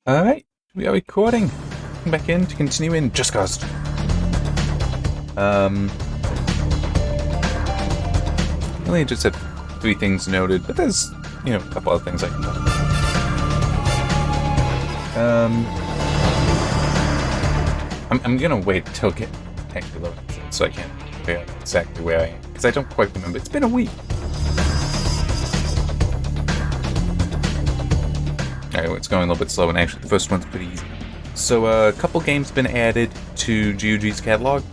Alright, we are recording. Come back in to continue in Just Cause. Only just have 3 things noted, but there's, a couple other things I can talk about. I'm gonna wait till it actually loads so I can figure out exactly where I am, because I don't quite remember. It's been a week. Alright, it's going a little bit slow, and actually the first one's pretty easy. So a couple games been added to GOG's catalog.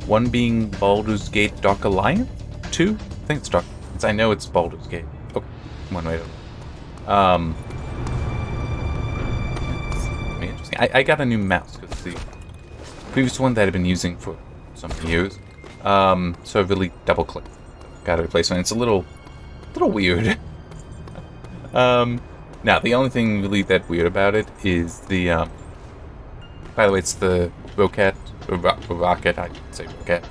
One being Baldur's Gate Dark Alliance. 2? I think it's Dark Alliance. I know it's Baldur's Gate. Oh, one way to... Interesting. I got a new mouse, because the previous one that I've been using for so many years. So I really double-clicked. Got a replacement. It's a little weird. Now, the only thing really that weird about it is the, by the way, it's the Rocket, I should say Rocket,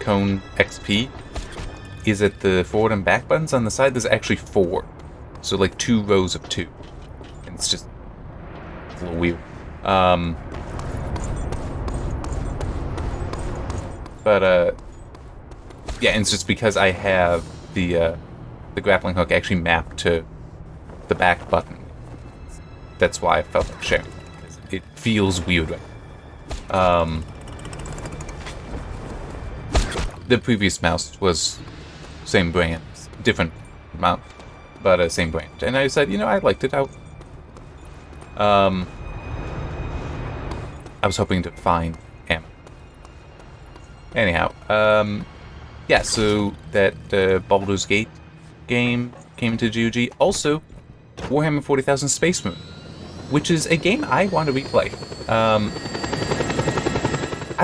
Cone XP, is it the forward and back buttons on the side? There's actually 4. So, like, 2 rows of 2. And it's just, it's a little weird. Yeah, and it's just because I have the grappling hook actually mapped to the back button. That's why I felt like sharing. It feels weird. The previous mouse was same brand, different mouse, but same brand. And I said, I liked it out. I was hoping to find ammo. Anyhow, yeah, so that Baldur's Gate game came to GOG. Also, Warhammer 40,000 Space Marine, which is a game I want to replay. I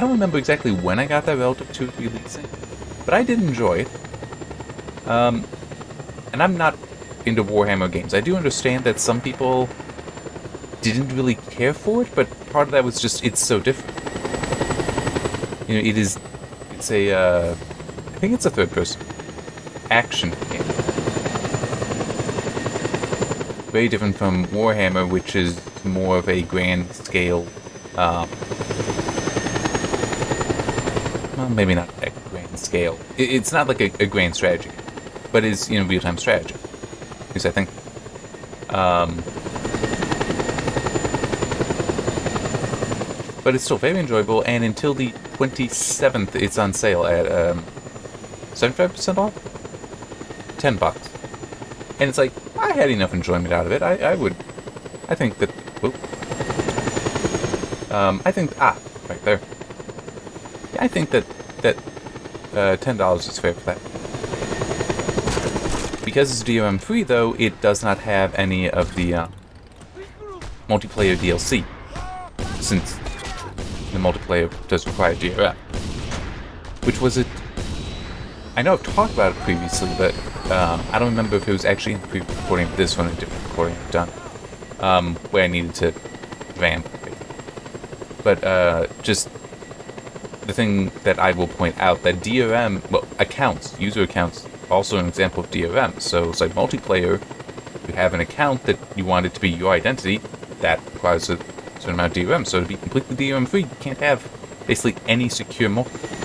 don't remember exactly when I got that relative to it releasing, but I did enjoy it. And I'm not into Warhammer games. I do understand that some people didn't really care for it, but part of that was just it's so different. It's a, I think it's a third-person action game. Very different from Warhammer, which is more of a grand scale, well, maybe not a grand scale. It's not like a grand strategy, but it's, real-time strategy. At least I think. But it's still very enjoyable, and until the 27th, it's on sale at, 75% off? $10. And it's like, I had enough enjoyment out of it. I think that, right there. Yeah, I think that $10 is fair for that. Because it's DRM free, though, it does not have any of the multiplayer DLC, since the multiplayer does require DRM. Which was it? I know I've talked about it previously, but I don't remember if it was actually in the previous recording of this one, a different recording I've done, where I needed to vamp. But just the thing that I will point out, that DRM, well, accounts, user accounts, also an example of DRM. So it's like multiplayer, you have an account that you want it to be your identity, that requires a certain amount of DRM. So to be completely DRM free, you can't have basically any secure multiplayer.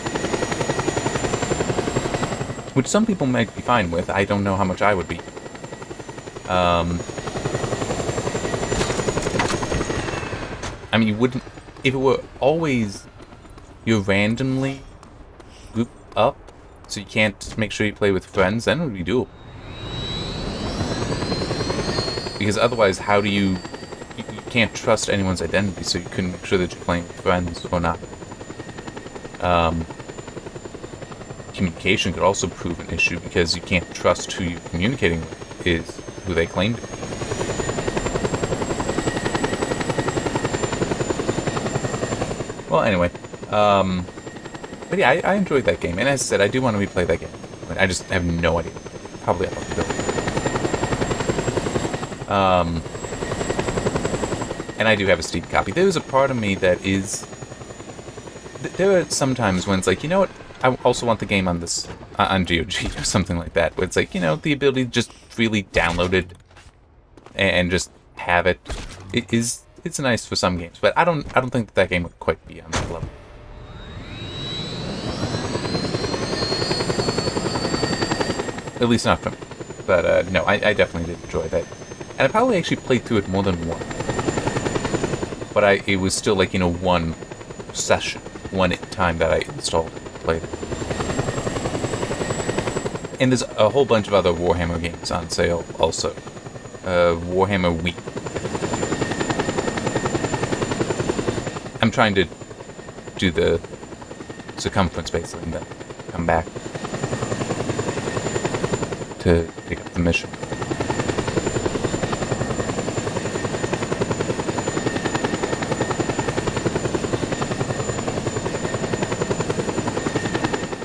Which some people might be fine with. I don't know how much I would be. I mean, you wouldn't... If it were always... You're randomly grouped up, so you can't make sure you play with friends, then it would be doable. Because otherwise, how do you... You can't trust anyone's identity, so you couldn't make sure that you're playing with friends or not. Communication could also prove an issue, because you can't trust who you're communicating with is who they claim to be. Well, anyway, but yeah, I enjoyed that game, and as I said, I do want to replay that game. I just have no idea. Probably I'll have to build it. And I do have a Steam copy. There is a part of me that is... There are some times when it's like, you know what? I also want the game on this, on GOG or something like that, where it's like, the ability to just freely download it and just have it it's nice for some games, but I don't think that game would quite be on that level. At least not for me. But no, I definitely did enjoy that. And I probably actually played through it more than once. But it was still like, one session, one time that I installed it and played it. And there's a whole bunch of other Warhammer games on sale also. Warhammer Wii. I'm trying to do the circumference basically and then come back to pick up the mission.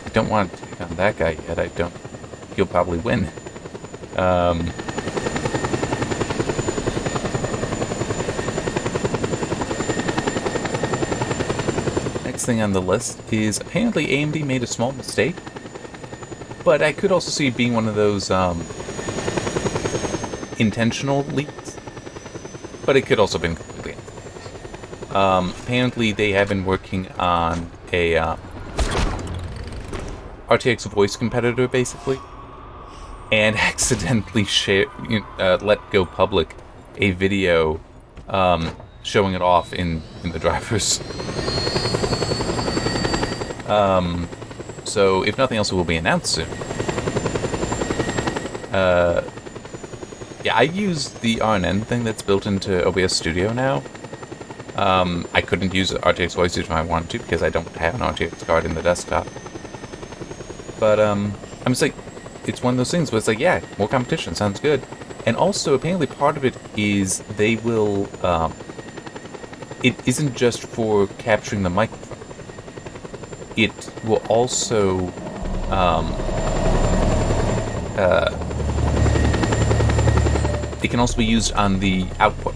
I don't want to take on that guy yet. I don't. He'll probably win. Next thing on the list is apparently AMD made a small mistake. But I could also see it being one of those intentional leaks. But it could also have been completely apparently they have been working on a RTX voice competitor, basically. And accidentally let go public a video showing it off in the drivers. So, if nothing else, it will be announced soon. Yeah, I use the RNN thing that's built into OBS Studio now. I couldn't use RTX Voice if I wanted to because I don't have an RTX card in the desktop. But, I'm just like, it's one of those things where it's like, yeah, more competition, sounds good. And also, apparently part of it is they will, it isn't just for capturing the microphone. It will also, it can also be used on the output.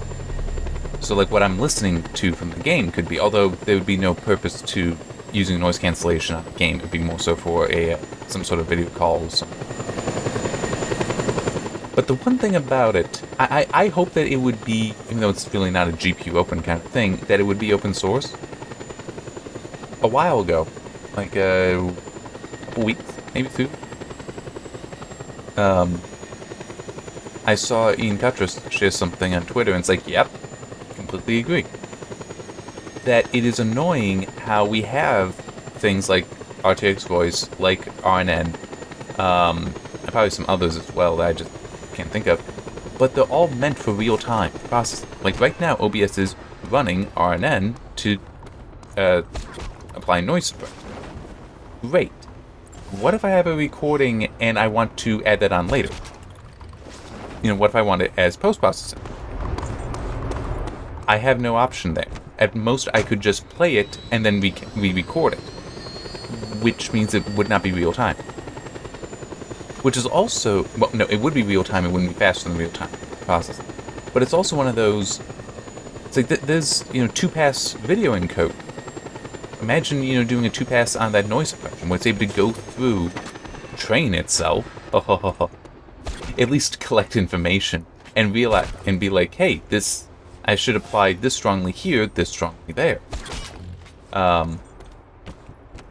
So, like, what I'm listening to from the game could be, although there would be no purpose to using noise cancellation on the game, it would be more so for some sort of video call or something. But the one thing about it, I hope that it would be, even though it's really not a GPU open kind of thing, that it would be open source. A while ago, like a couple weeks, maybe 2, I saw Ian Cuttress share something on Twitter, and it's like, yep, completely agree. That it is annoying how we have things like RTX Voice, like RNN, and probably some others as well that I just can't think of, but they're all meant for real-time processing. Like right now, OBS is running RNN to apply noise suppression. Great. What if I have a recording and I want to add that on later? What if I want it as post-processing? I have no option there. At most, I could just play it and then re-record it, which means it would not be real-time. Which is also, well, no, it would be real-time, it wouldn't be faster than real-time processing. But it's also one of those, it's like there's, 2-pass video encode. Imagine, doing a 2-pass on that noise suppression, where it's able to go through, train itself, at least collect information, and realize, and be like, hey, this, I should apply this strongly here, this strongly there.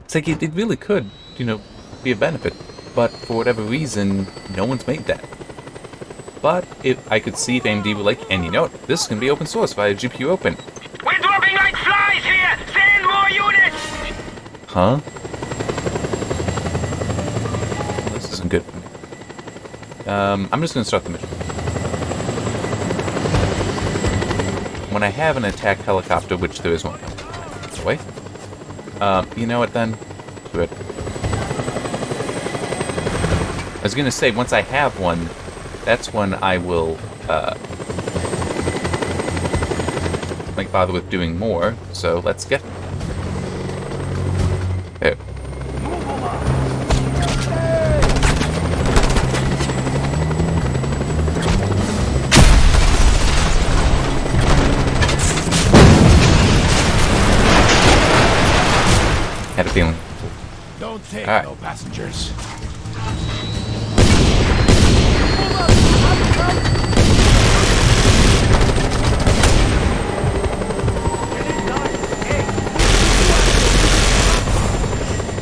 It's like, it really could, be a benefit. But for whatever reason, no one's made that. But if I could see if AMD were like, and this can be open source via GPU Open. We're dropping like flies here! Send more units! Huh? This isn't good for me. I'm just gonna start the mission. When I have an attack helicopter, which there is one coming away. You know what then? Good. I was gonna say, once I have one, that's when I will, bother with doing more, so let's get there. Had a feeling. Don't take no passengers.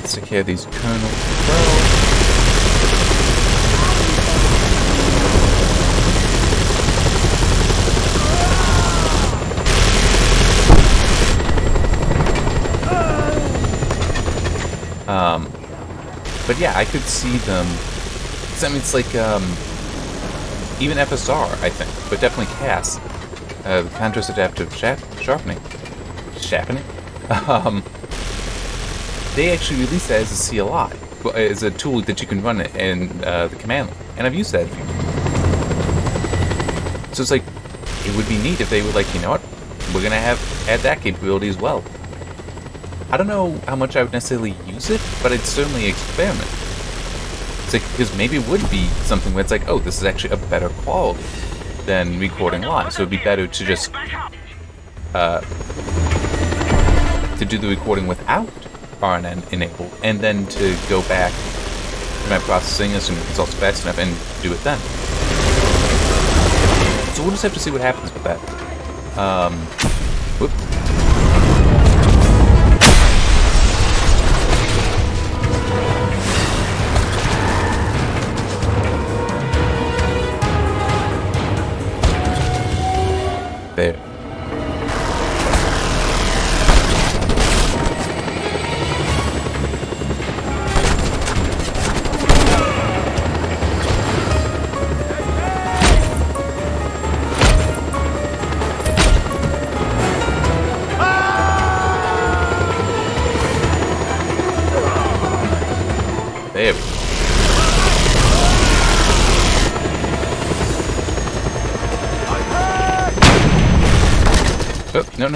let's take care of these kernels as well. But yeah, I could see them. I mean, it's like even FSR, I think, but definitely CAS, the contrast adaptive sharpening. They actually released that as a CLI, as a tool that you can run in the command line, and I've used that a few times. So it's like, it would be neat if they were like, you know what, we're gonna add that capability as well. I don't know how much I would necessarily use it, but I'd certainly experiment. It's like, because maybe it would be something where it's like, oh, this is actually a better quality than recording live, so it'd be better to just to do the recording without RNN enabled, and then to go back to my processing, assuming the results fast enough, and do it then. So we'll just have to see what happens with that. Whoop. There. There we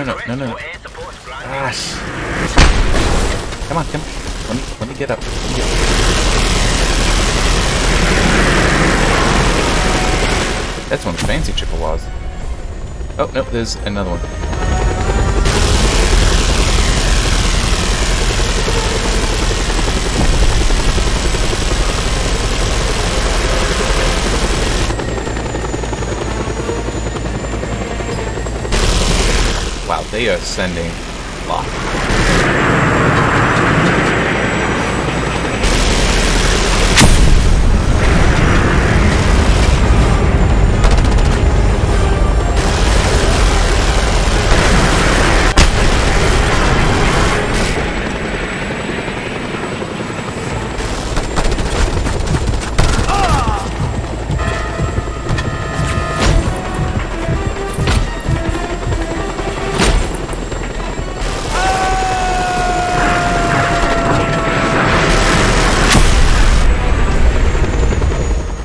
go. Oh, no. Gosh. Come on. Let me get up. That's one of the fancy Chippewas. Oh, no, there's another one. Wow, they are sending a lot.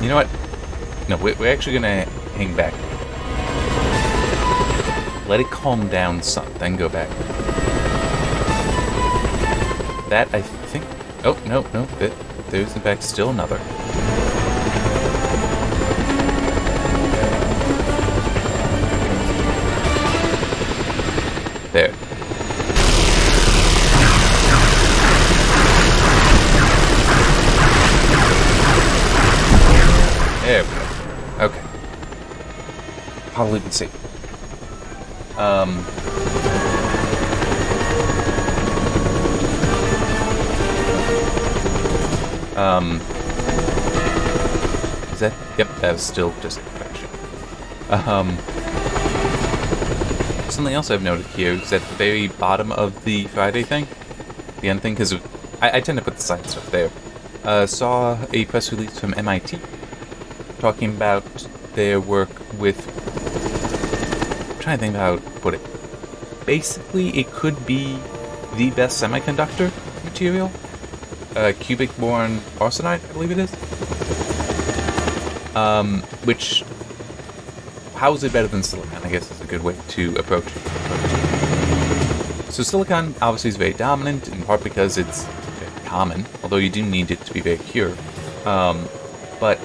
You know what? No, we're actually gonna hang back. Let it calm down some, then go back. That, I think... Oh, no. There's, in fact, still another. There. There we go. Okay. Probably been safe. Is that? Yep, that was still just infection. Something else I've noted here is at the very bottom of the Friday thing, the end thing, because I tend to put the side stuff there. Saw a press release from MIT talking about their work with... I'm trying to think about how to put it. Basically, it could be the best semiconductor material. Cubic-borne arsenide, I believe it is. Which... How is it better than silicon, I guess is a good way to approach it. So silicon obviously is very dominant, in part because it's very common, although you do need it to be very pure. But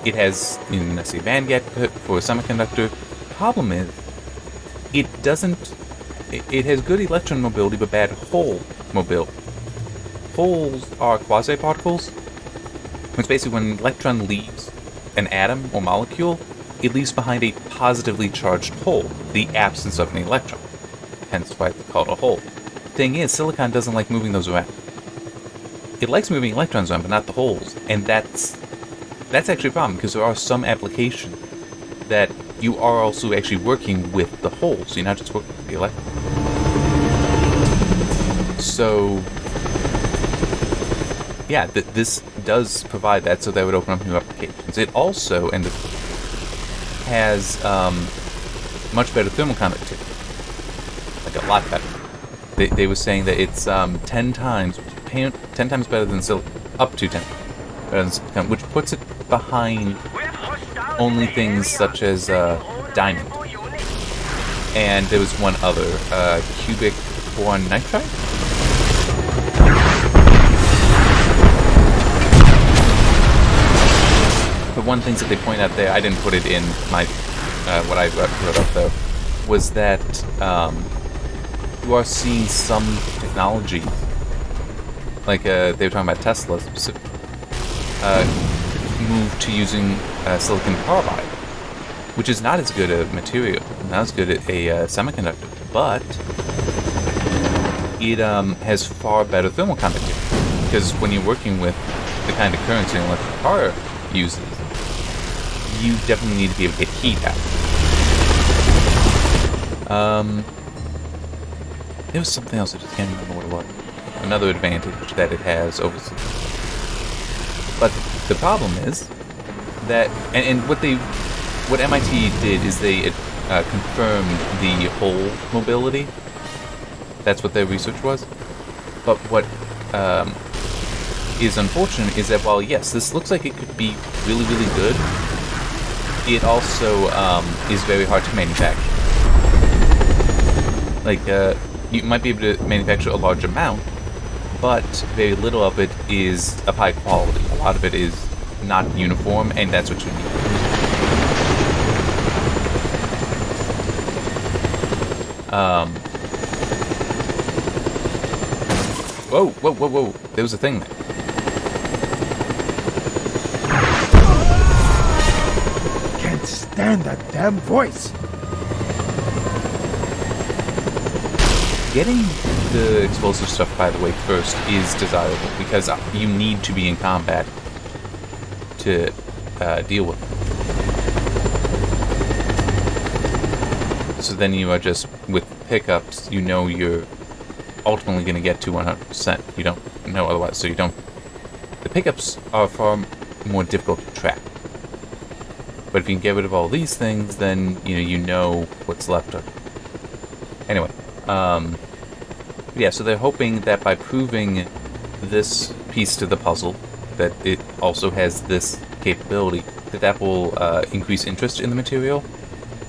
it has necessary band gap for a semiconductor. The problem is, it doesn't... It has good electron mobility, but bad hole mobility. Holes are quasi-particles, which basically when an electron leaves an atom or molecule, it leaves behind a positively charged hole, the absence of an electron. Hence why it's called a hole. Thing is, silicon doesn't like moving those around. it likes moving electrons around, but not the holes. And that's actually a problem, because there are some applications that you are also actually working with the holes. You're not just working with the electrons. So, yeah, this does provide that, so that would open up new applications. It also has much better thermal conductivity. Like, a lot better. They were saying that it's 10 times better than silicon, up to 10 better than silicon, which puts it behind only things such as diamond. And there was one other, cubic boron nitride? The one things that they point out there, I didn't put it in my what I wrote up though, was that you are seeing some technology, like they were talking about Tesla, move to using silicon carbide, which is not as good a material, not as good a semiconductor, but it has far better thermal conductivity. Because when you're working with the kind of currents an electric car uses, you definitely need to be able to get heat out. There was something else, I just can't remember what it was. Another advantage that it has over silicon. But the problem is that, and what MIT did is they confirmed the hole mobility. That's what their research was. But what is unfortunate is that while yes, this looks like it could be really, really good, it also is very hard to manufacture. Like, you might be able to manufacture a large amount, but very little of it is of high quality. A lot of it is not uniform, and that's what you need. Whoa. There was a thing there. Can't stand that damn voice. Getting the explosive stuff, by the way, first is desirable, because you need to be in combat to deal with it. So then you are just, with pickups, you know you're ultimately going to get to 100%. You don't know otherwise, so you don't... The pickups are far more difficult to track. But if you can get rid of all these things, then, you know what's left of it. Anyway, yeah, so they're hoping that by proving this piece to the puzzle, that it also has this capability, that will increase interest in the material,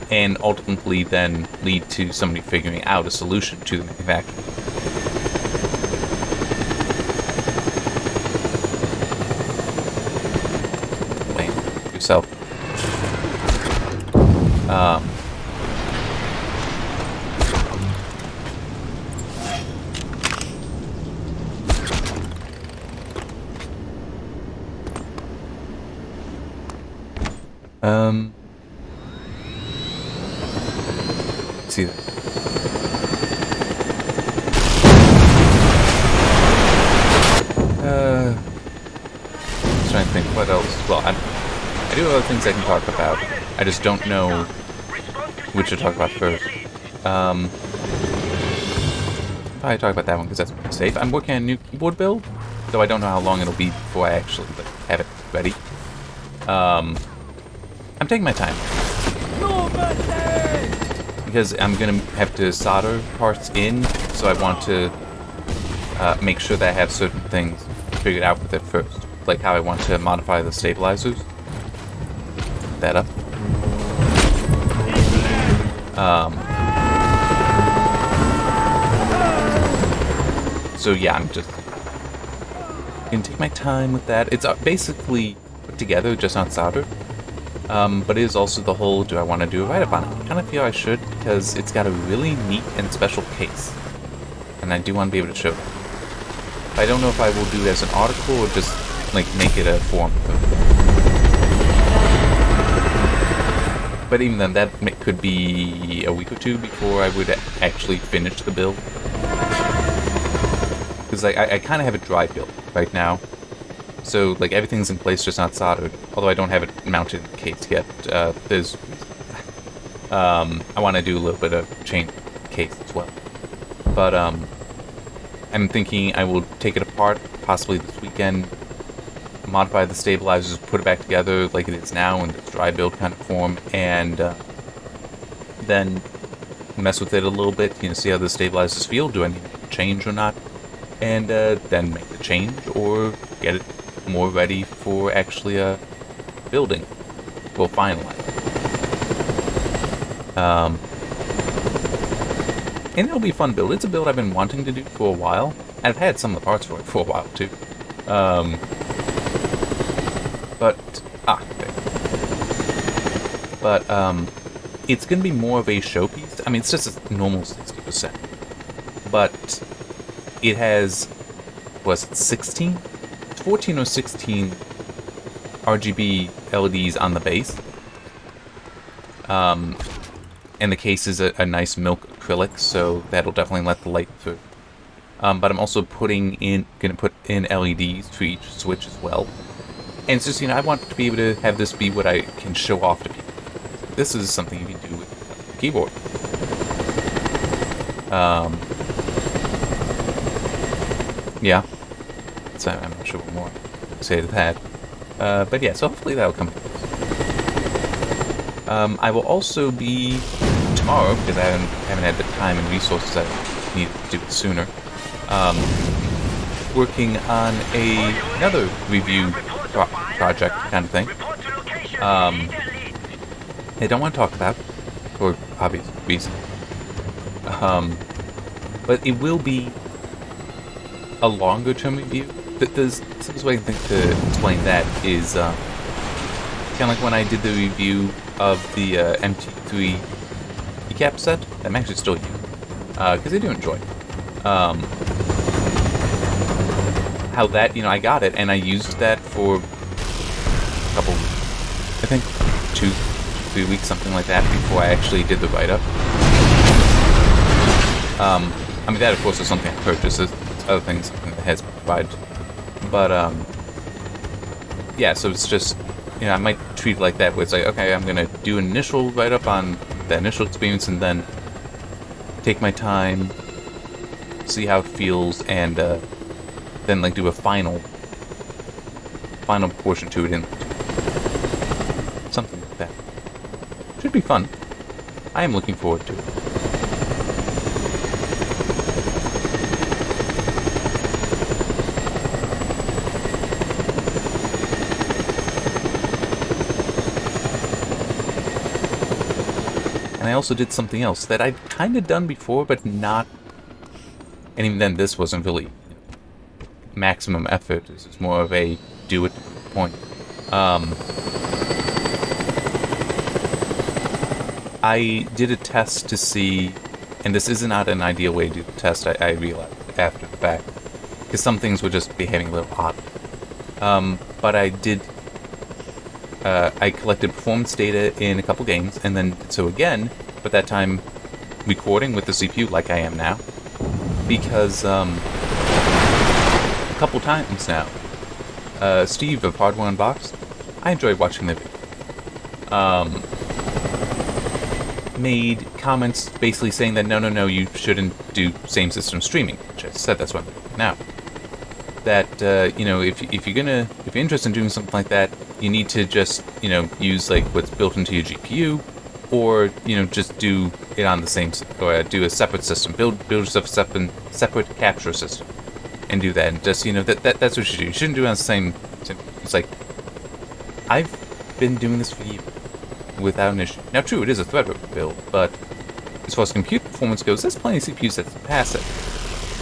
and ultimately then lead to somebody figuring out a solution to the manufacturing. Blame yourself. Let's see that. Just trying to think what else. Well, I do have other things I can talk about. I just don't know which to talk about first. Probably talk about that one because that's pretty safe. I'm working on a new keyboard build, though I don't know how long it'll be before I actually have it ready. I'm taking my time. Because I'm going to have to solder parts in, so I want to make sure that I have certain things figured out with it first. Like how I want to modify the stabilizers. Put that up. So yeah, I'm just going to take my time with that. It's basically put together, just not soldered. But it is also the whole, do I want to do a write-up on it? I kind of feel I should, because it's got a really neat and special case. And I do want to be able to show it. I don't know if I will do it as an article or just, like, make it a forum. But even then, that could be a week or two before I would actually finish the build. because I kind of have a dry build right now. So, like, everything's in place, just not soldered. Although I don't have it mounted in the case yet. I want to do a little bit of chain case as well. But, I'm thinking I will take it apart, possibly this weekend, modify the stabilizers, put it back together like it is now in this dry build kind of form, and then mess with it a little bit, see how the stabilizers feel, do I need to change or not, and then make the change or get it more ready for actually building. We'll finalize. And it'll be a fun build. It's a build I've been wanting to do for a while. I've had some of the parts for it for a while too. It's going to be more of a showpiece. I mean, it's just a normal 60%. But it has, was it 16? 14 or 16 RGB LEDs on the base. And the case is a nice milk acrylic, so that'll definitely let the light through. But I'm also gonna put in LEDs for each switch as well. And it's just, I want to be able to have this be what I can show off to people. This is something you can do with a keyboard. Yeah. So I'm not sure what more to say to that. But yeah, so hopefully that'll come. I will also be tomorrow, because I haven't had the time and resources I needed to do it sooner, working on another review project kind of thing. I don't want to talk about for obvious reasons. But it will be a longer term review. The simplest way I think to explain that is kind of like when I did the review of the MT3 keycap set. I'm actually still using because I do enjoy it. How that, I got it and I used that for a couple, I think 2-3 weeks, something like that, before I actually did the write-up. I mean, that of course is something I purchased. It's other things, something that has been provided. But yeah, so it's just, I might treat it like that, where it's like, okay, I'm gonna do an initial write-up on the initial experience, and then take my time, see how it feels, and then like do a final portion to it, and something like that. Should be fun. I am looking forward to it. And I also did something else that I'd kind of done before, but not... And even then, this wasn't really maximum effort. This is more of a do-it point. I did a test to see... And this is not an ideal way to do the test, I realized after the fact. Because some things were just behaving a little odd. But I did... I collected performance data in a couple games, and then so again, but that time recording with the CPU like I am now, because a couple times now, Steve of Hardware Unboxed, I enjoy watching the video, made comments basically saying that no, you shouldn't do same system streaming, which I said that's what I'm doing now. That if you're interested in doing something like that, you need to just use like what's built into your GPU, or just do it on the same, or do a separate system, build yourself a separate capture system, and do that. And just that's what you should do. You shouldn't do it on the same. It's like I've been doing this for years without an issue. Now, true, it is a Threadripper build, but as far as compute performance goes, there's plenty of CPUs that surpass it.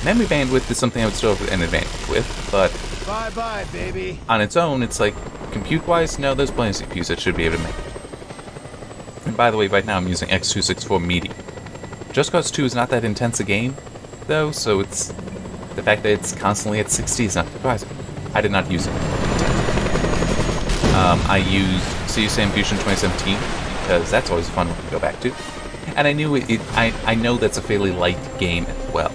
Memory bandwidth is something I would still have an advantage with, but Bye-bye, baby. On its own, it's like, compute-wise, no, there's plenty of CPUs that should be able to make it. And by the way, right now I'm using X264 Meteor. Just Cause 2 is not that intense a game, though, so it's... The fact that it's constantly at 60 is not surprising. I did not use it. I used Sea Sam Fusion 2017, because that's always a fun one to go back to. And I knew I know that's a fairly light game as well.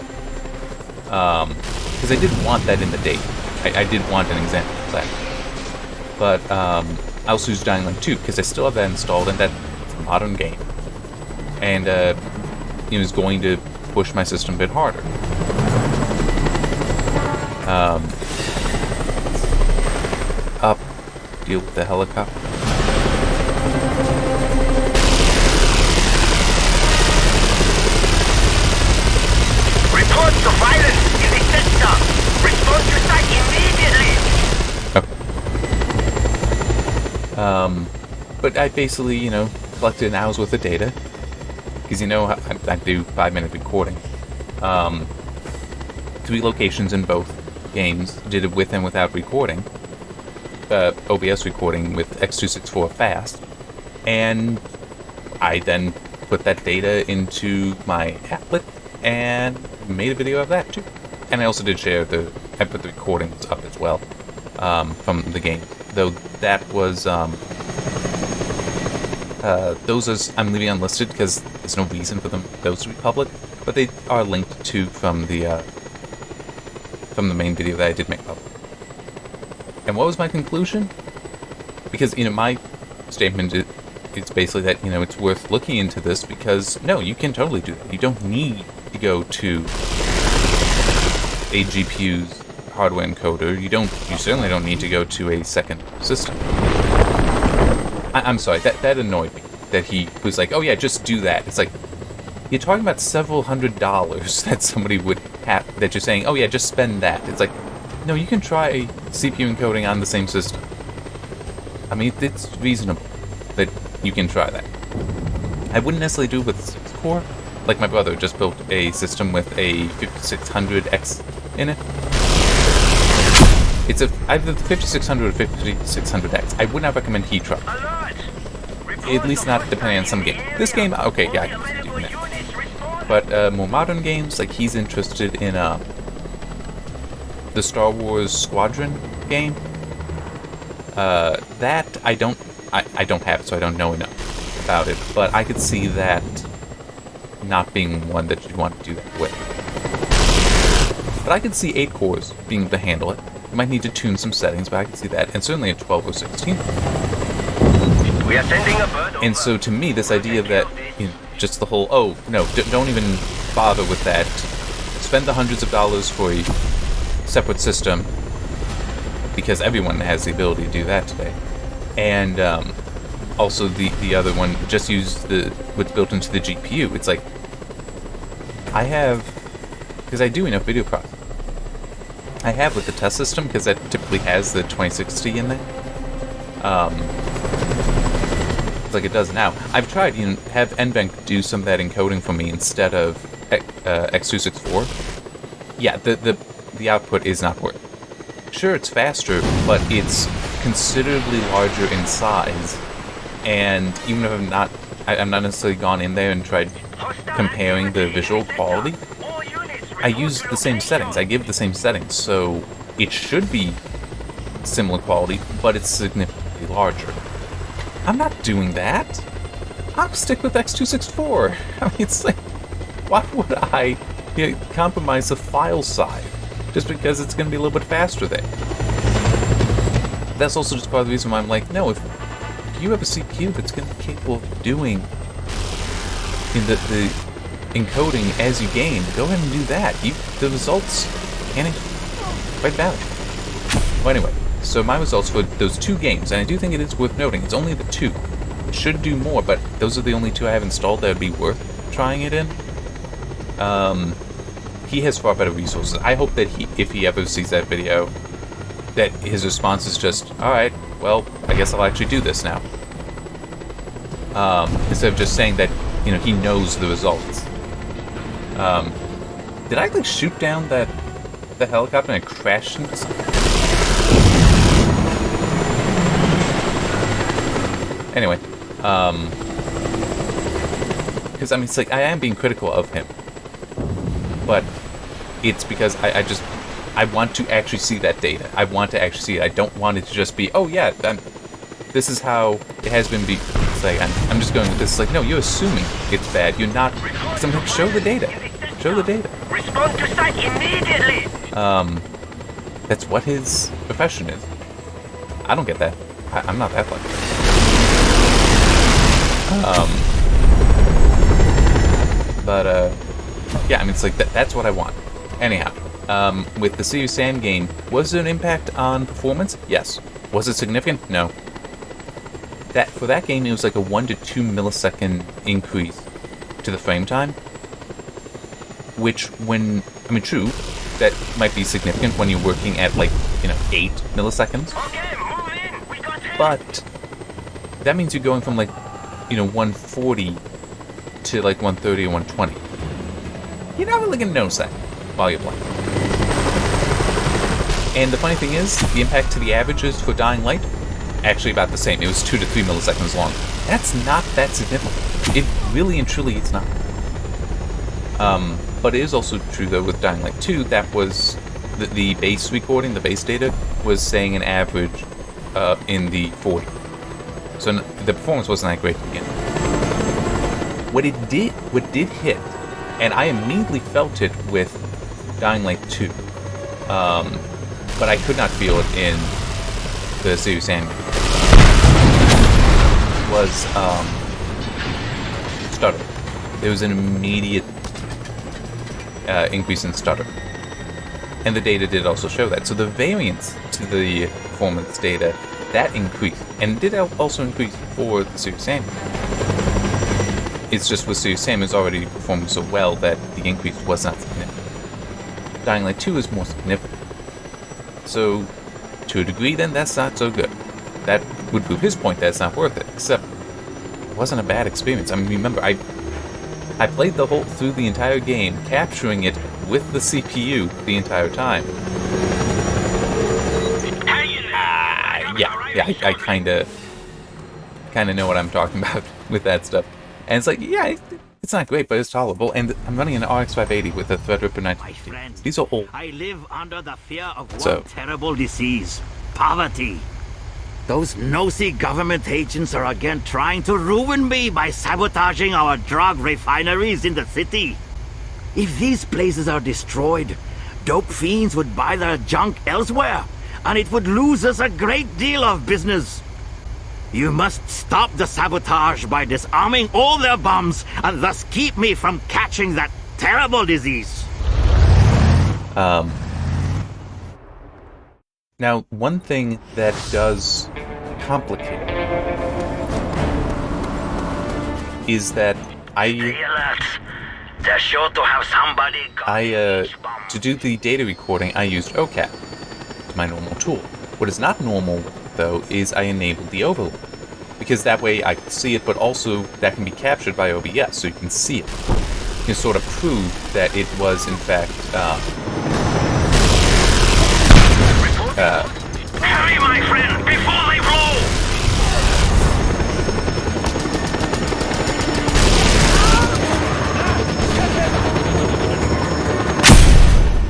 because I did want that in the date. I did want an example of that. But I also used Dying Light 2 because I still have that installed, and that's a modern game. And it was going to push my system a bit harder. Up, deal with the helicopter. Reports of violence in the sector. Respond to site immediately. But I basically, collected an hour's worth of data. Because I do 5-minute recording. 3 locations in both games. Did it with and without recording. OBS recording with X264 fast. And I then put that data into my applet and made a video of that too. And I also did share I put the recordings up as well from the game. Though that was those I'm leaving unlisted because there's no reason for those to be public, but they are linked to from the main video that I did make public. And what was my conclusion? Because my statement is basically that it's worth looking into this because no, you can totally do that. You don't need to go to a GPU's hardware encoder. You certainly don't need to go to a second system. I'm sorry, that annoyed me. That he was like, oh yeah, just do that. It's like, you're talking about several $100s that somebody would have, that you're saying, oh yeah, just spend that. It's like, no, you can try CPU encoding on the same system. I mean, it's reasonable that you can try that. I wouldn't necessarily do it with 6-core. Like my brother just built a system with a 5600X in it. It's either the 5600 or 5600X. I would not recommend he try. At least not depending on some game. This game, okay, yeah, I can see doing that. But more modern games, like he's interested in the Star Wars Squadron game. That I don't have, so I don't know enough about it. But I could see that not being one that you'd want to do that with. But I could see 8 cores being able to handle it. You might need to tune some settings, but I can see that, and certainly a 12 or 16. We are sending a bird. And so to me, this idea that just the whole, oh no, don't even bother with that. Spend the hundreds of dollars for a separate system because everyone has the ability to do that today. And also the other one, just use what's built into the GPU. It's like because I do enough video processing. I have with the test system because that typically has the 2060 in there. It's like it does now. I've tried, have NVENC do some of that encoding for me instead of X264. Yeah, the output is not worth it. Sure, it's faster, but it's considerably larger in size. And even if I'm not necessarily gone in there and tried comparing the visual quality, I use the same settings. I give the same settings, so it should be similar quality, but it's significantly larger. I'm not doing that. I'll stick with X264. I mean, it's like, why would I compromise the file size just because it's going to be a little bit faster there? That's also just part of the reason why I'm like, no, if you have a CPU that's going to be capable of doing the encoding as you gain, go ahead and do that. The results can quite valid. Well, anyway, so my results for those 2 games, and I do think it is worth noting, it's only the 2. It should do more, but those are the only 2 I have installed that would be worth trying it in. He has far better resources. I hope that if he ever sees that video, that his response is just, alright, well, I guess I'll actually do this now. Instead of just saying that, he knows the results. Did I shoot down the helicopter and it crashed into something? Anyway, because I mean, it's like I am being critical of him, but it's because I want to actually see that data. I want to actually see it. I don't want it to just be, oh yeah, this is how it has been. It's like I'm just going with this. It's like, no, you're assuming it's bad. You're not. Something show the data. Show the data. Respond to site immediately. That's what his profession is. I don't get that. I'm not that lucky. Yeah, I mean, it's like, that's what I want. Anyhow, with the Serious Sam game, was there an impact on performance? Yes. Was it significant? No. For that game, it was like a 1 to 2 millisecond increase to the frame time. Which, true, that might be significant when you're working at, like, 8 milliseconds. Okay, move in. We got him. But that means you're going from, like, 140 to, like, 130 or 120. You're not really going to notice that while you're playing. And the funny thing is, the impact to the averages for Dying Light, actually about the same. It was 2 to 3 milliseconds long. That's not that significant. It really and truly is not. But it is also true, though, with Dying Light 2, that was the base recording, the base data, was saying an average in the 40. So the performance wasn't that great again. What did hit, and I immediately felt it with Dying Light 2, but I could not feel it in the Serious Sam, was stutter. There was an immediate increase in stutter. And the data did also show that. So the variance to the performance data, that increased. And did also increase for the Serious Sam. It's just with Serious Sam is already performing so well that the increase was not significant. Dying Light 2 is more significant. So, to a degree then, that's not so good. That would prove his point that it's not worth it. Except, it wasn't a bad experience. I mean, remember, I played through the entire game, capturing it with the CPU the entire time. I kind of know what I'm talking about with that stuff. And it's like, yeah, it's not great, but it's tolerable. And I'm running an RX 580 with a Threadripper 950. These are old. I live under the fear of So- one terrible disease: poverty. Those nosy government agents are again trying to ruin me by sabotaging our drug refineries in the city. If these places are destroyed, dope fiends would buy their junk elsewhere, and it would lose us a great deal of business. You must stop the sabotage by disarming all their bombs, and thus keep me from catching that terrible disease. Now, one thing that does complicate it is that Be alert. They're sure to have somebody to do the data recording, I used OCAP. It's my normal tool. What is not normal, though, is I enabled the overlay. Because that way I can see it, but also that can be captured by OBS, so you can see it. You can sort of prove that it was, in fact, Hurry, my friend, before they roll.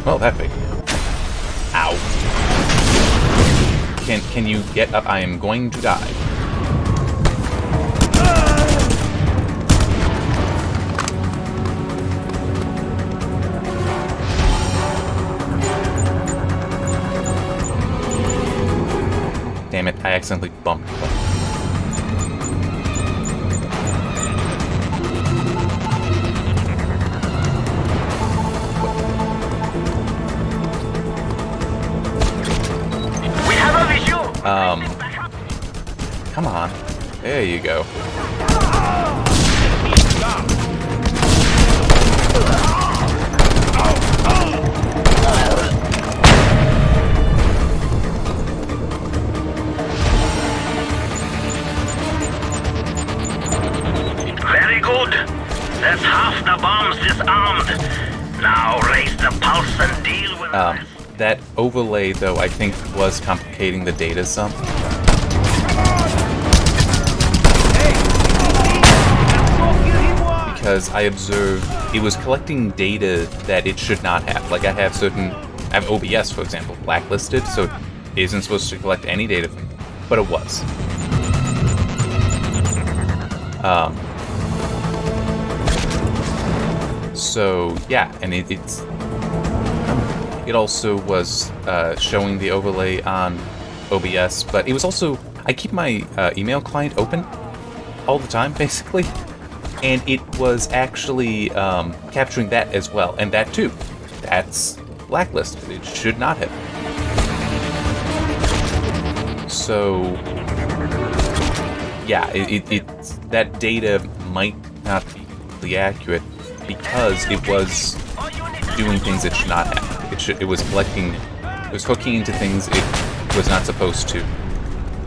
well, that big. Ow. Can you get up? I am going to die. Damn it, I accidentally bumped. We have a visual. Come on. There you go. Very good. That's half the bombs disarmed. Now raise the pulse and deal with the rest. That overlay, though, I think was complicating the data some. Because I observed it was collecting data that it should not have. Like I have OBS, for example, blacklisted, so it isn't supposed to collect any data from me, but it was. So yeah, and it also was showing the overlay on OBS, but it was also, I keep my email client open all the time, basically, and it was actually capturing that as well, and that too. That's blacklisted. It should not have. So yeah, that data might not be completely accurate because it was doing things it should not have. It was collecting, it was hooking into things it was not supposed to,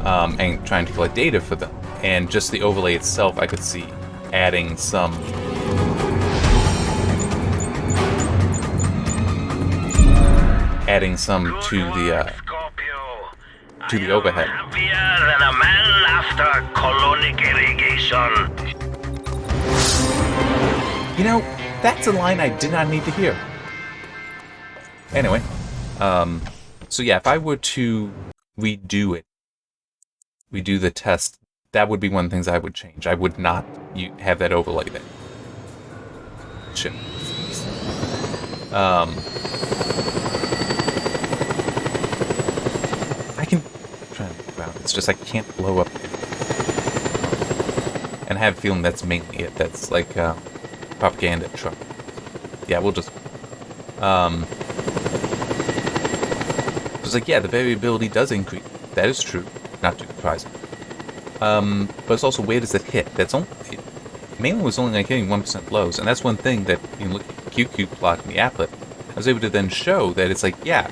and trying to collect data for them. And just the overlay itself, I could see adding some to the overhead. Happier than a man after colonic irrigation. You know, that's a line I did not need to hear. Anyway, so yeah, if I were to redo the test, that would be one of the things I would change. I would not have that overlay there. Shit. I can try to move around. It's just I can't blow up. And I have a feeling that's mainly it. That's like propaganda truck. Yeah, we'll just. It's like, yeah, the variability does increase. That is true. Not too surprising. But it's also, where does it hit? Mainly was only like hitting 1% lows, and that's one thing that, you know, look at the QQ plot in the applet, I was able to then show that it's like, yeah,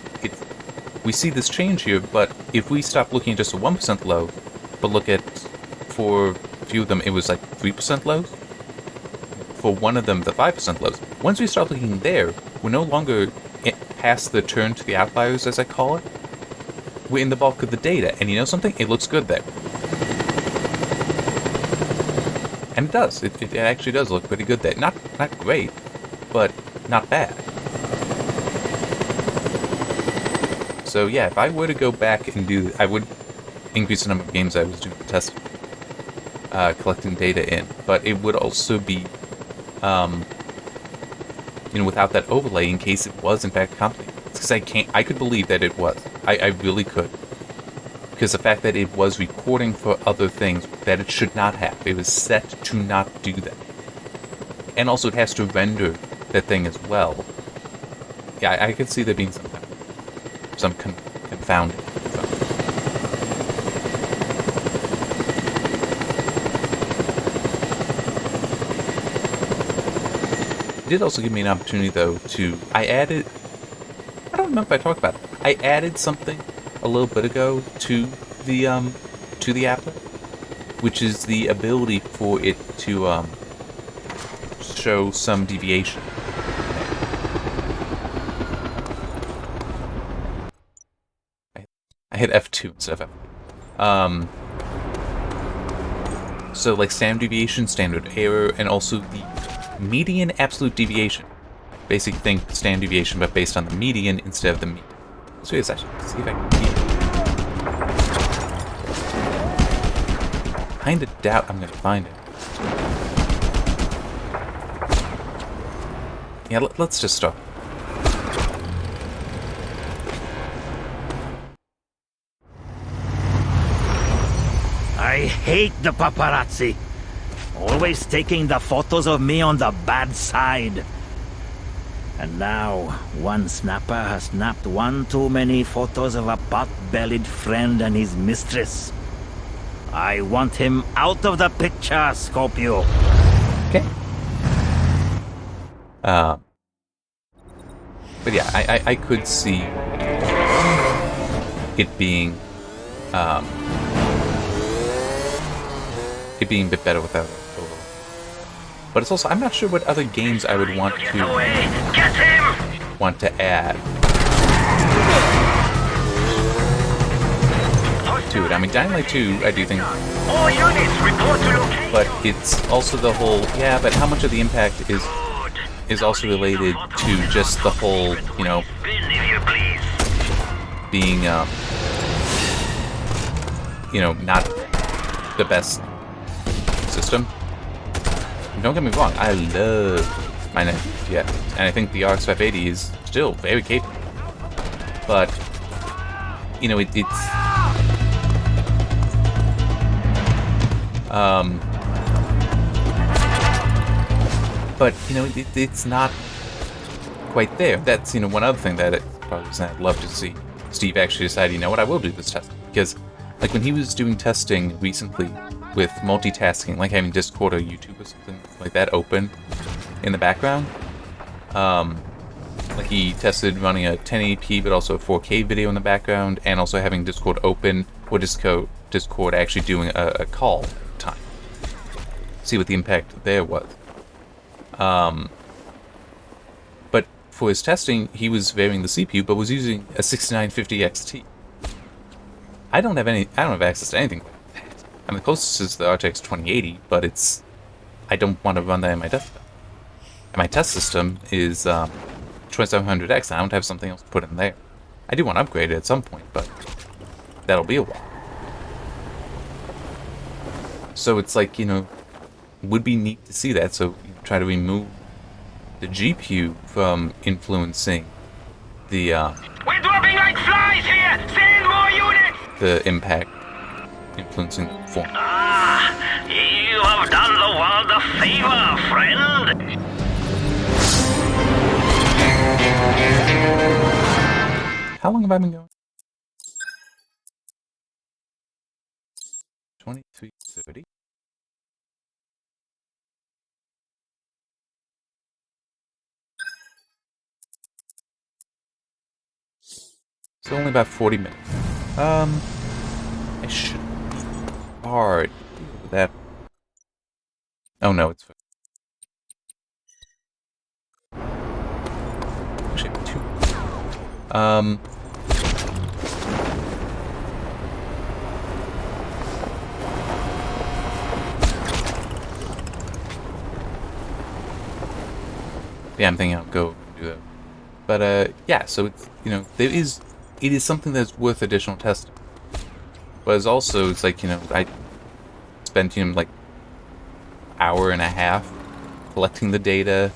we see this change here, but if we stop looking at just a 1% low, but look at, for a few of them, it was like 3% lows. For one of them, the 5% lows. Once we start looking there, we're no longer past the turn to the outliers, as I call it. We're in the bulk of the data, and you know something? It looks good there. And it does. It actually does look pretty good there. Not great, but not bad. So yeah, if I were to go back and do, I would increase the number of games I was doing testing, collecting data in, but it would also be, you know, without that overlay in case it was in fact complicated. Because I could believe that it was. I really could. Because the fact that it was recording for other things that it should not have. It was set to not do that. And also it has to render that thing as well. Yeah, I could see there being some confounding. It did also give me an opportunity, though, I don't remember if I talked about it. I added something a little bit ago to the applet, which is the ability for it to show some deviation. I hit F2 instead of F. So like standard deviation, standard error, and also the median absolute deviation. Basically think standard deviation, but based on the median instead of the mean. So let's actually see if I can keep it. Kinda doubt I'm gonna find it. Yeah, let's just start. I hate the paparazzi. Always taking the photos of me on the bad side. And now, one snapper has snapped one too many photos of a pot-bellied friend and his mistress. I want him out of the picture, Scorpio. Okay. But yeah, I could see it being a bit better without it. But it's also, I'm not sure what other games I would want to add to it. I mean, Dying Light 2, I do think, All units report to location. but it's also the whole, yeah, but how much of the impact is also related to just the whole, you know, being, you know, not the best system. Don't get me wrong, I love Yeah, and I think the RX 580 is still very capable. But you know, it's but you know, it's not quite there. That's, you know, one other thing that I'd love to see Steve actually decide, you know what, I will do this testing. Because, like, when he was doing testing recently with multitasking, like having Discord or YouTube or something like that open in the background, like he tested running a 1080p but also a 4K video in the background, and also having Discord open, or Discord actually doing a call time. See what the impact there was. But for his testing, he was varying the CPU, but was using a 6950 XT. I don't have access to anything like that. I mean, the closest is the RTX 2080, but I don't want to run that in my desktop. And my test system is 2700X, and I don't have something else to put in there. I do want to upgrade it at some point, but that'll be a while. So it's like, you know, would be neat to see that, so you try to remove the GPU from influencing the We're dropping like flies here! Send more units! the impact influencing the performance. You have done the world a favor, friend! How long have I been going? 23:30. So only about 40 minutes. I should be hard with that. Oh no, it's fine. Actually, I have 2. Yeah, I'm thinking I'll go do that. But yeah, so it's, you know, it is something that's worth additional testing. But it's like, you know, I spent, you know, like hour and a half collecting the data,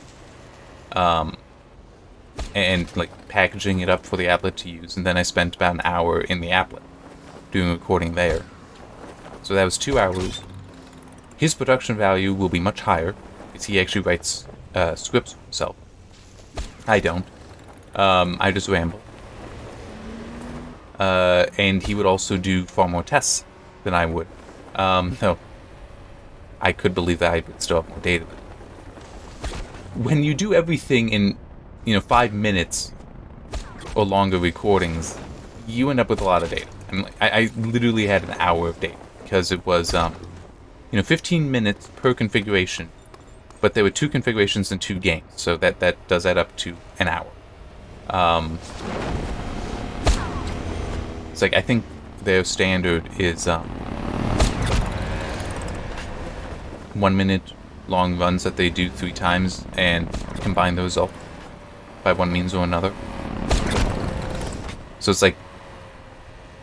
and like packaging it up for the applet to use, and then I spent about an hour in the applet doing recording there. So that was 2 hours. His production value will be much higher because he actually writes scripts himself. I don't. I just ramble. And he would also do far more tests than I would. No. I could believe that I would still have more data. When you do everything in, you know, 5 minutes or longer recordings, you end up with a lot of data. And I literally had an hour of data because it was, you know, 15 minutes per configuration, but there were 2 configurations and 2 games, so that does add up to an hour. It's like, I think their standard is 1 minute long runs that they do 3 times and combine those up by one means or another. So it's like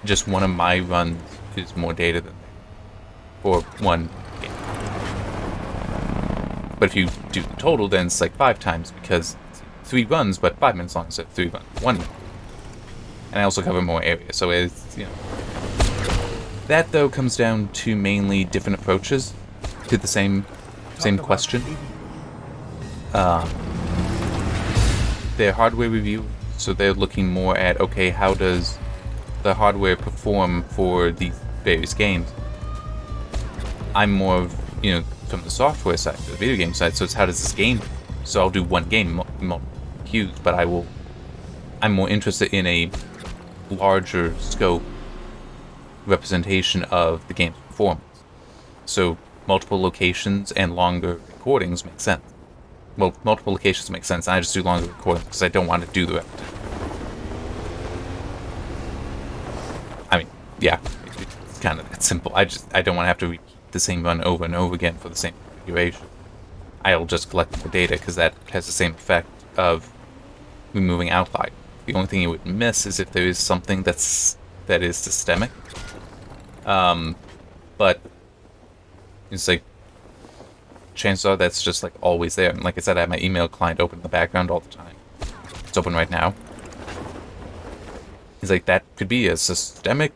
just one of my runs is more data than for one game. But if you do the total, then it's like 5 times because it's 3 runs, but 5 minutes long instead of 3 runs, 1 minute. And I also cover more area, so it's, you know. That though comes down to mainly different approaches to the same question. Their hardware review, so they're looking more at, okay, how does the hardware perform for these various games? I'm more of, you know, from the software side, the video game side, so it's how does this game, so I'll do one game, multiple queues, but I'm more interested in a larger scope representation of the game's performance. So multiple locations and longer recordings make sense. Well, multiple locations make sense, and I just do longer recordings because I don't want to do the repetition. I mean, yeah, it's kind of that simple. I don't want to have to repeat the same run over and over again for the same configuration. I'll just collect the data because that has the same effect of removing outlier. The only thing you would miss is if there is something that is systemic. But it's like chances are that's just like always there. And like I said, I have my email client open in the background all the time. It's open right now. He's like, that could be a systemic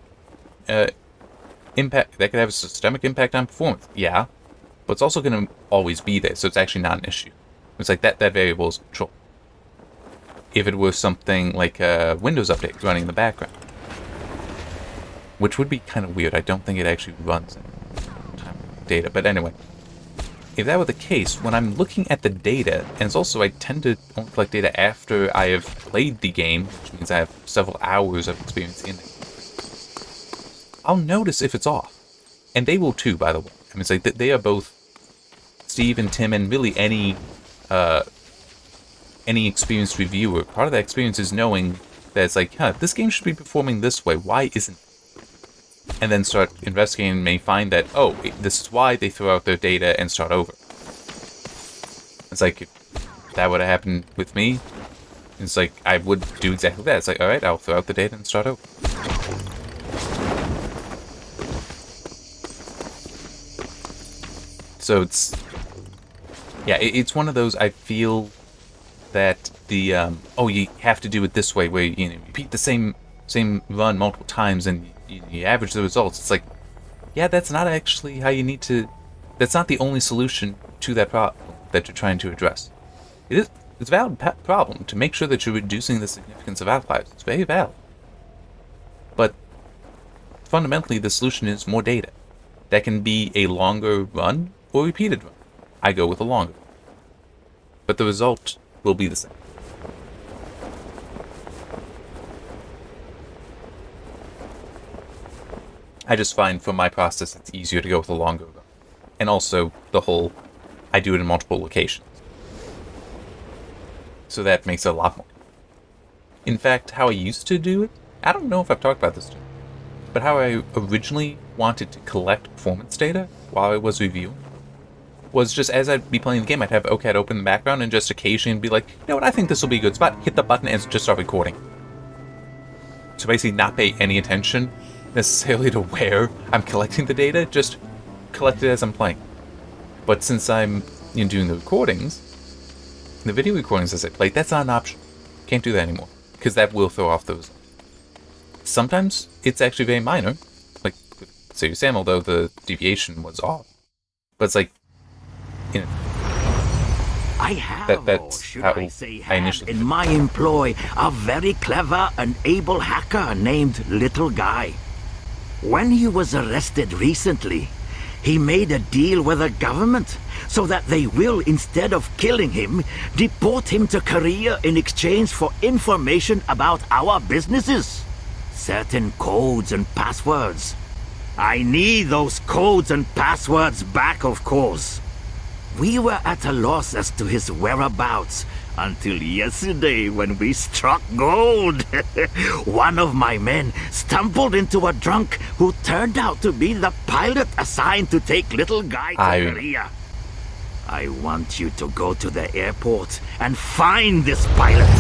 impact. That could have a systemic impact on performance. Yeah, but it's also going to always be there, so it's actually not an issue. It's like that variable is control. If it were something like a Windows update running in the background, which would be kind of weird. I don't think it actually runs in time data, but anyway. If that were the case, when I'm looking at the data, and it's also I tend to only collect data after I have played the game, which means I have several hours of experience in it, I'll notice if it's off. And they will too, by the way. I mean, it's like they are both, Steve and Tim, and really any experienced reviewer. Part of that experience is knowing that it's like, this game should be performing this way. Why isn't it? And then start investigating and may find that, oh, this is why they throw out their data and start over. It's like, if that would have happened with me, it's like, I would do exactly that. It's like, alright, I'll throw out the data and start over. So it's, yeah, it's one of those, I feel that the, oh, you have to do it this way, where you repeat the same run multiple times and you average the results. It's like, yeah, that's not actually how you need to, that's not the only solution to that problem that you're trying to address. It's a valid problem to make sure that you're reducing the significance of outliers. It's very valid. But fundamentally, the solution is more data. That can be a longer run or repeated run. I go with a longer run. But the result will be the same. I just find for my process it's easier to go with a longer run. And also the whole, I do it in multiple locations. So that makes it a lot more. In fact, how I used to do it, I don't know if I've talked about this too, but how I originally wanted to collect performance data while I was reviewing was just as I'd be playing the game, I'd have OCAD open in the background and just occasionally be like, you know what, I think this will be a good spot, hit the button and just start recording. So basically not pay any attention necessarily to where I'm collecting the data, just collect it as I'm playing. But since I'm doing the recordings, the video recordings as I play, that's not an option. Can't do that anymore, because that will throw off those. Sometimes it's actually very minor, like say Sam, although the deviation was off. But it's like, I have, that's or should how I say I had, initially in my employ a very clever and able hacker named Little Guy. When he was arrested recently, he made a deal with the government so that they will, instead of killing him, deport him to Korea in exchange for information about our businesses. Certain codes and passwords. I need those codes and passwords back, of course. We were at a loss as to his whereabouts until yesterday when we struck gold. One of my men stumbled into a drunk who turned out to be the pilot assigned to take Little Guy to Korea. I want you to go to the airport and find this pilot.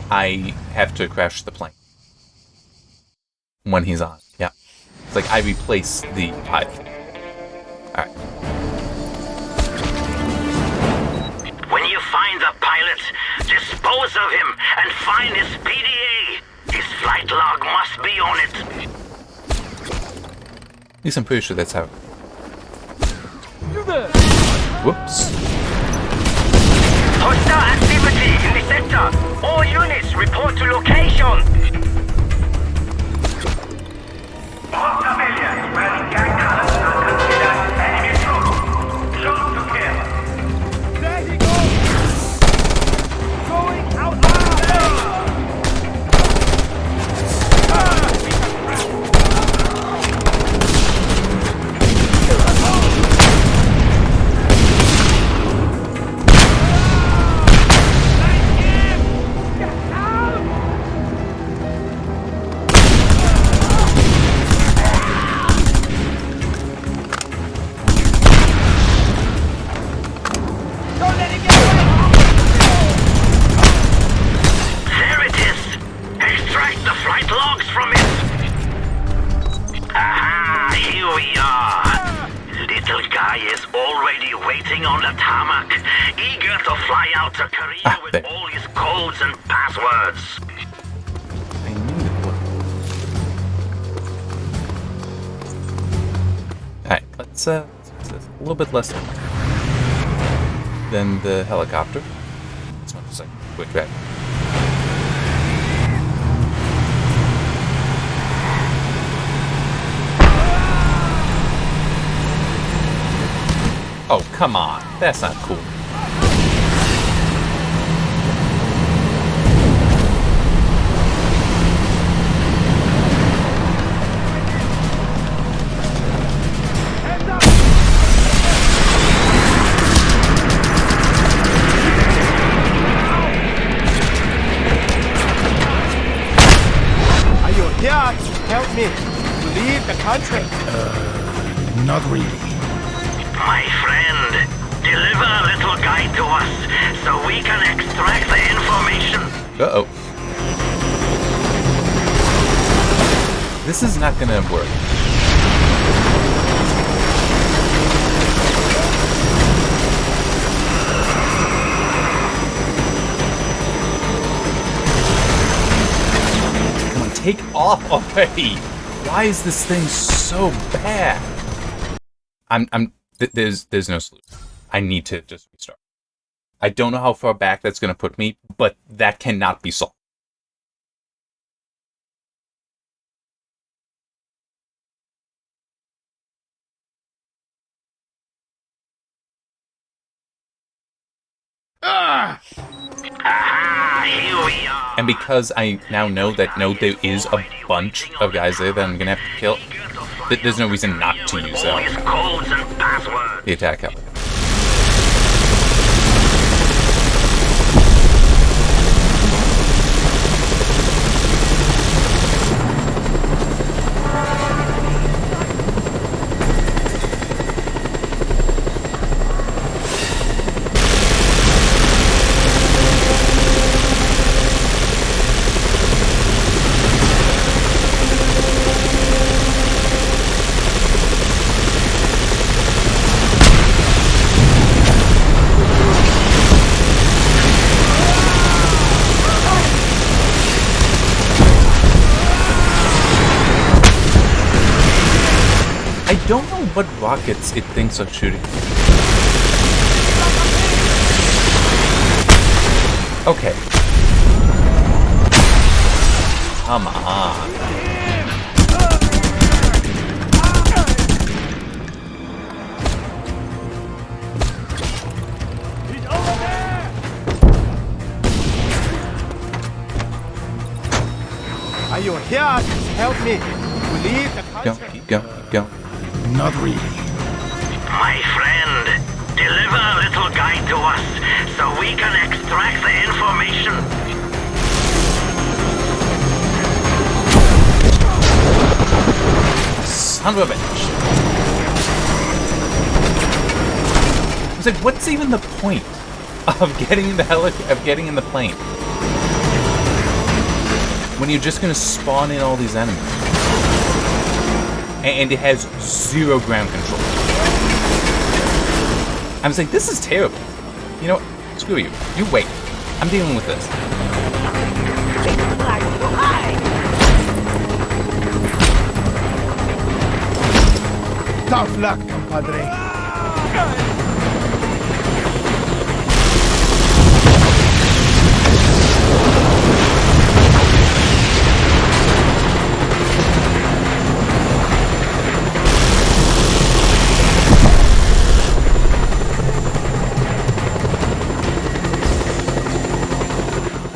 I have to crash the plane when he's on. Yeah. It's like I replace the pilot. Alright. When you find the pilot, dispose of him and find his PDA. His flight log must be on it. At least I'm pretty sure that's how. Whoops. Hostile activity in the sector. All units report to location. All civilians wearing gang colors are considered enemy troops. Shoot to kill. There he goes! Going out loud! career with there. all his codes and passwords. I knew it would. Alright, let's a little bit less than the helicopter. It's not just like quick track. Oh, come on. That's not cool. Are you here to help me to leave the country? Not really. My friend, deliver a little guide to us so we can extract the information. Uh-oh. This is not gonna work. Come on, take off already! Why is this thing so bad? There's no solution. I need to just restart. I don't know how far back that's gonna put me, but that cannot be solved. Aha, here we are. And because I now know that there is a bunch of guys there that I'm gonna have to kill, there's no reason not to use All his codes and passwords. the attack helicopter. I don't know what rockets it thinks are shooting. Okay. Come on. Are you here to help me to leave the Go, country? keep going, keep going. Not really. My friend, deliver a little guide to us so we can extract the information. Son of a bitch. I was like, what's even the point of getting in the plane? When you're just gonna spawn in all these enemies. And it has zero ground control. I was like, this is terrible. You know what? Screw you. You wait. I'm dealing with this. Tough luck, compadre.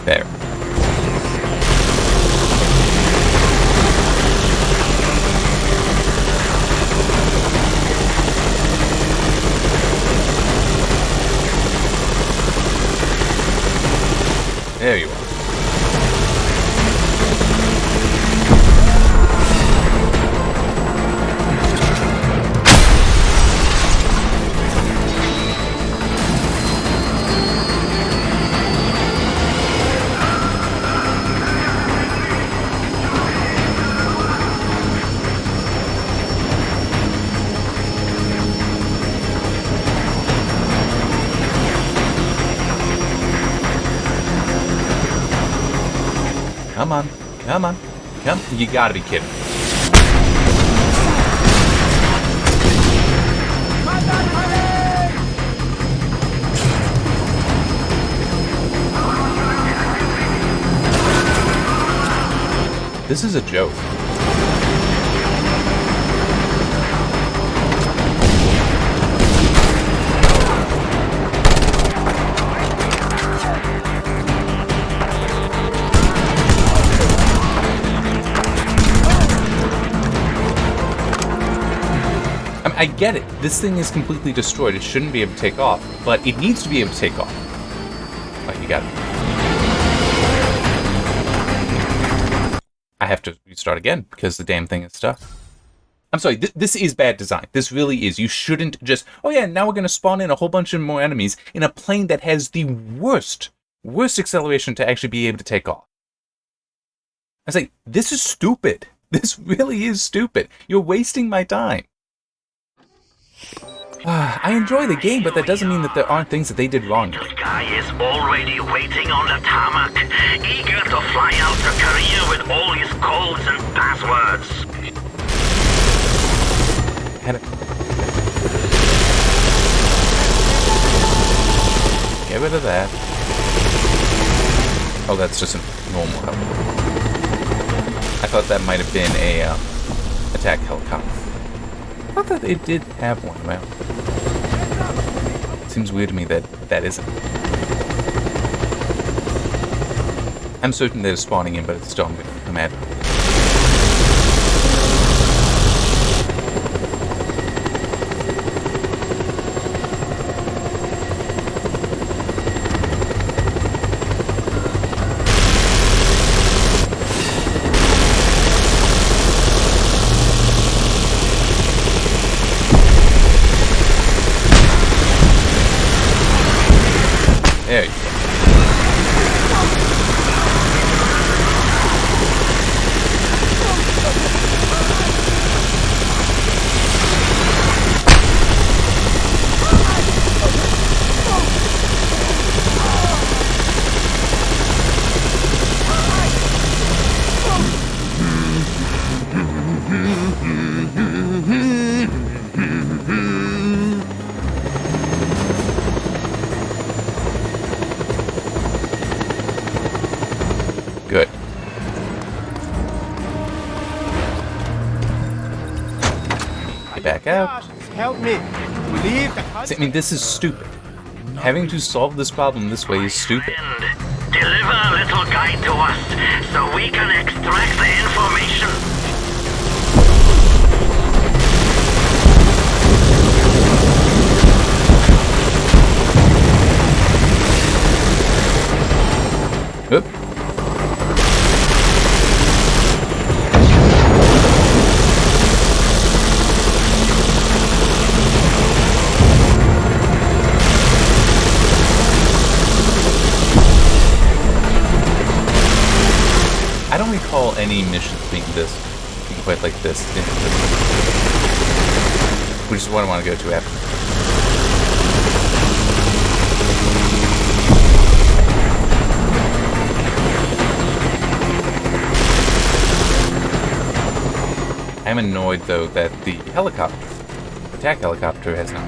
There. There you are. Come on. Come on. Come. You gotta be kidding. This is a joke. I get it. This thing is completely destroyed. It shouldn't be able to take off, but it needs to be able to take off. Oh, you got it. I have to restart again because the damn thing is stuck. I'm sorry, this is bad design. This really is. You shouldn't just, oh yeah, now we're going to spawn in a whole bunch of more enemies in a plane that has the worst acceleration to actually be able to take off. I say, this is stupid. This really is stupid. You're wasting my time. I enjoy the game, but that doesn't mean that there aren't things that they did wrong. The guy is already waiting on the tarmac, eager to fly out to Korea with all his codes and passwords. Get rid of that. Oh, that's just a normal helicopter. I thought that might have been a attack helicopter. I thought that it did have one. Well, it seems weird to me that that isn't. I'm certain they're spawning in, but it's still going to come at me. There you go. Good. Get back out. Help me to leave the country. See, I mean, this is stupid. Having to solve this problem this way is stupid. Deliver a little guide to us so we can extract the information. Oop. I don't recall any missions being quite like this, which is what I want to go to after. I'm annoyed though that the attack helicopter has not.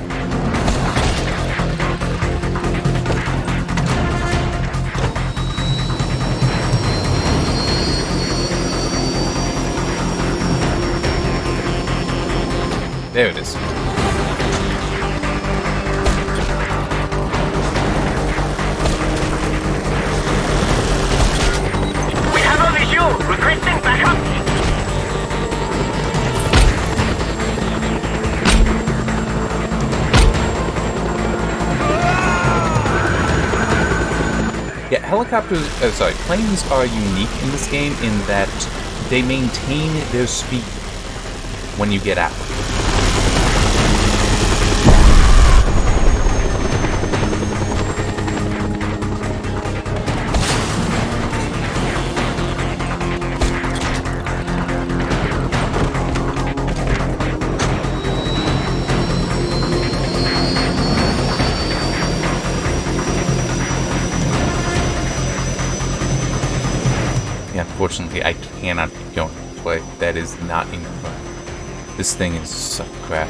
There it is. We have a visual. Requesting backup. Yeah, planes are unique in this game in that they maintain their speed when you get out. unfortunately, I cannot keep going this way. That is not enough run. This thing is such crap.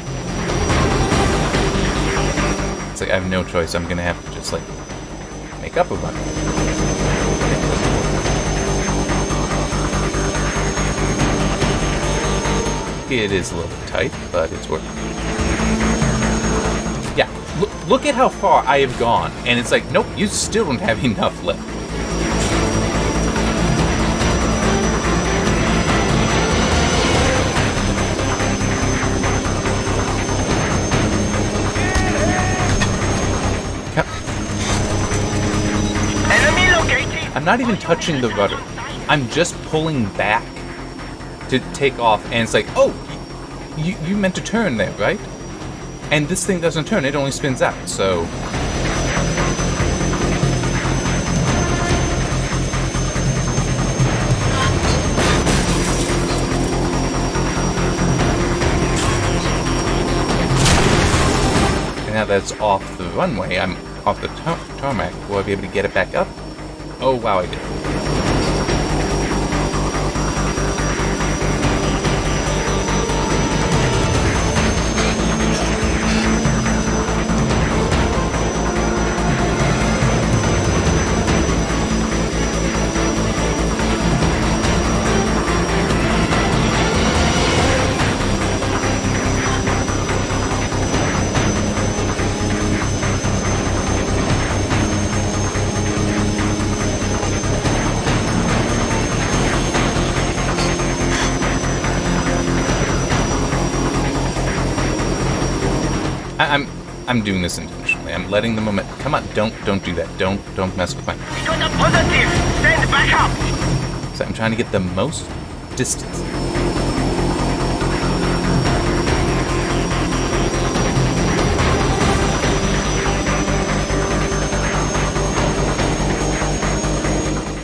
It's like I have no choice. I'm gonna have to just like make up a run. It is a little bit tight, but it's working. Yeah, look at how far I have gone, and it's like, nope, you still don't have enough left. I'm not even touching the rudder. I'm just pulling back to take off, and it's like, oh, you meant to turn there, right? And this thing doesn't turn, it only spins out, so... And now that it's off the runway, I'm off the tarmac, will I be able to get it back up? Oh wow, I did. I'm doing this intentionally. I'm letting the moment. Come on, don't do that. Don't mess with my. We got a positive. Stand back up. So I'm trying to get the most distance.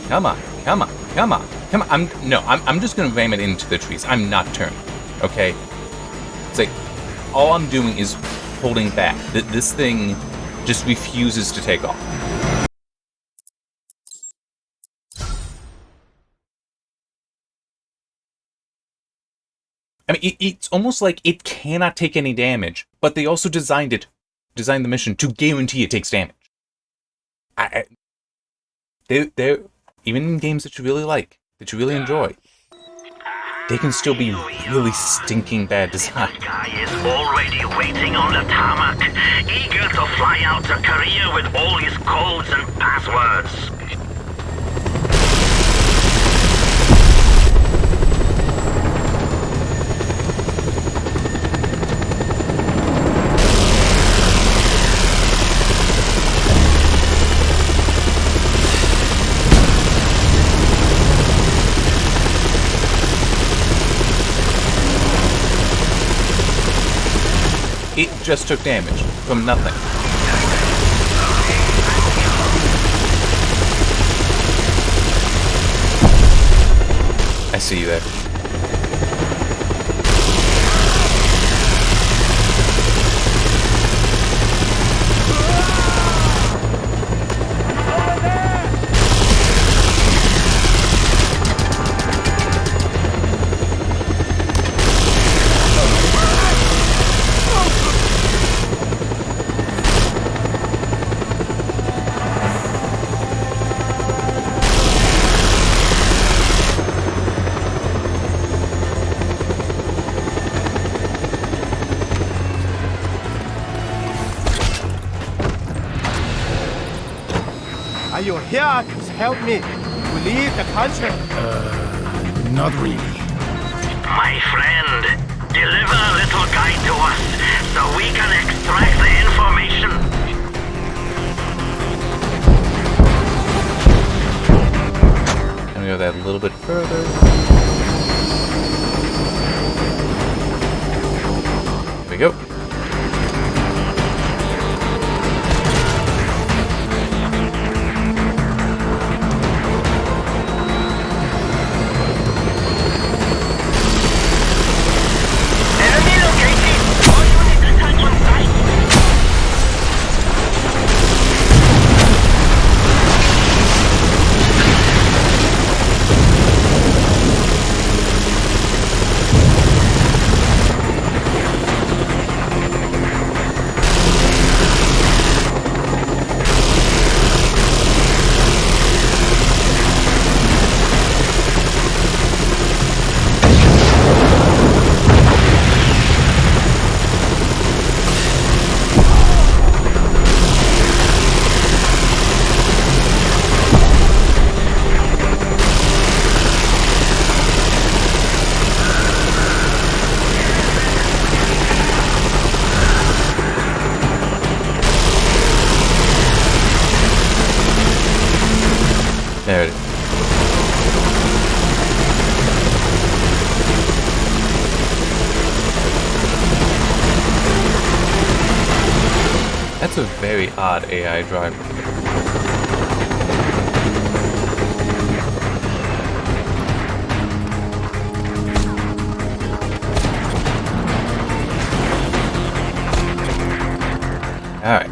Come on. I'm just gonna ram it into the trees. I'm not turning. Okay. It's like all I'm doing is holding back. This thing just refuses to take off. I mean, it's almost like it cannot take any damage, but they also designed the mission to guarantee it takes damage. They're even in games that you really like, that you really enjoy, they can still be really stinking bad design. This guy is already waiting on the tarmac, eager to fly out to Korea with all his codes and passwords. It just took damage from nothing. I see you there. Are you here to help me to leave the country? Not really. My friend, deliver a little guide to us so we can extract the information. And we go that a little bit further. There we go. There it is. That's a very odd AI driver. Alright.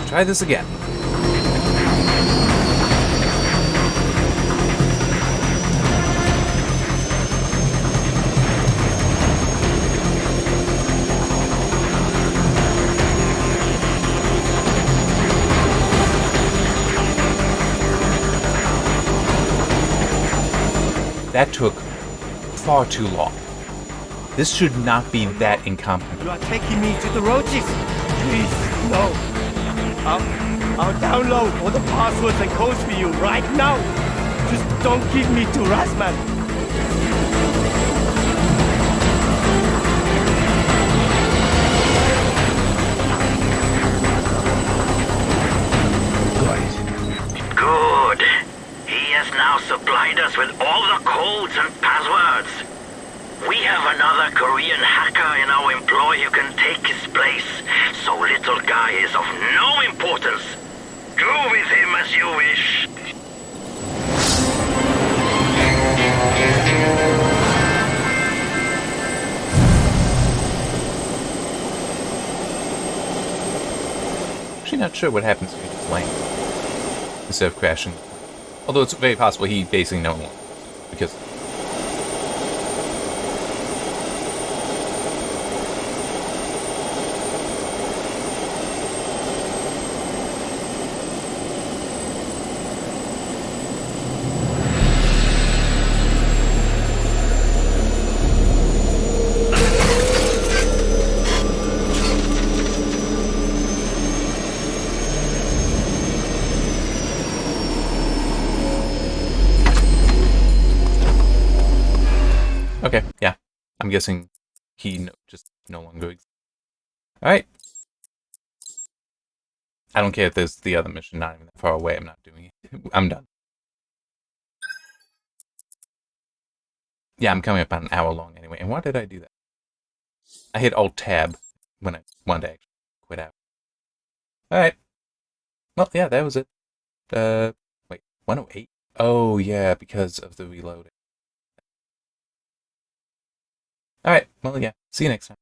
Try this again. That took far too long. This should not be that incompetent. You are taking me to the roaches. Please, no. I'll download all the passwords and codes for you right now. Just don't give me to Rasman. Good. He has now supplied us with all the codes and passwords. We have another Korean hacker in our employ who can take his place, so little guy is of no importance. Do with him as you wish. Actually not sure what happens if he just lands instead of crashing. Although it's very possible he basically no one because okay, yeah. I'm guessing he just no longer exists. Alright. I don't care if there's the other mission not even that far away. I'm not doing it. I'm done. Yeah, I'm coming up on an hour long anyway. And why did I do that? I hit Alt-Tab when I wanted to actually quit out. Alright. Well, yeah, that was it. Wait, 108? Oh, yeah, because of the reloading. Alright, well, yeah. See you next time.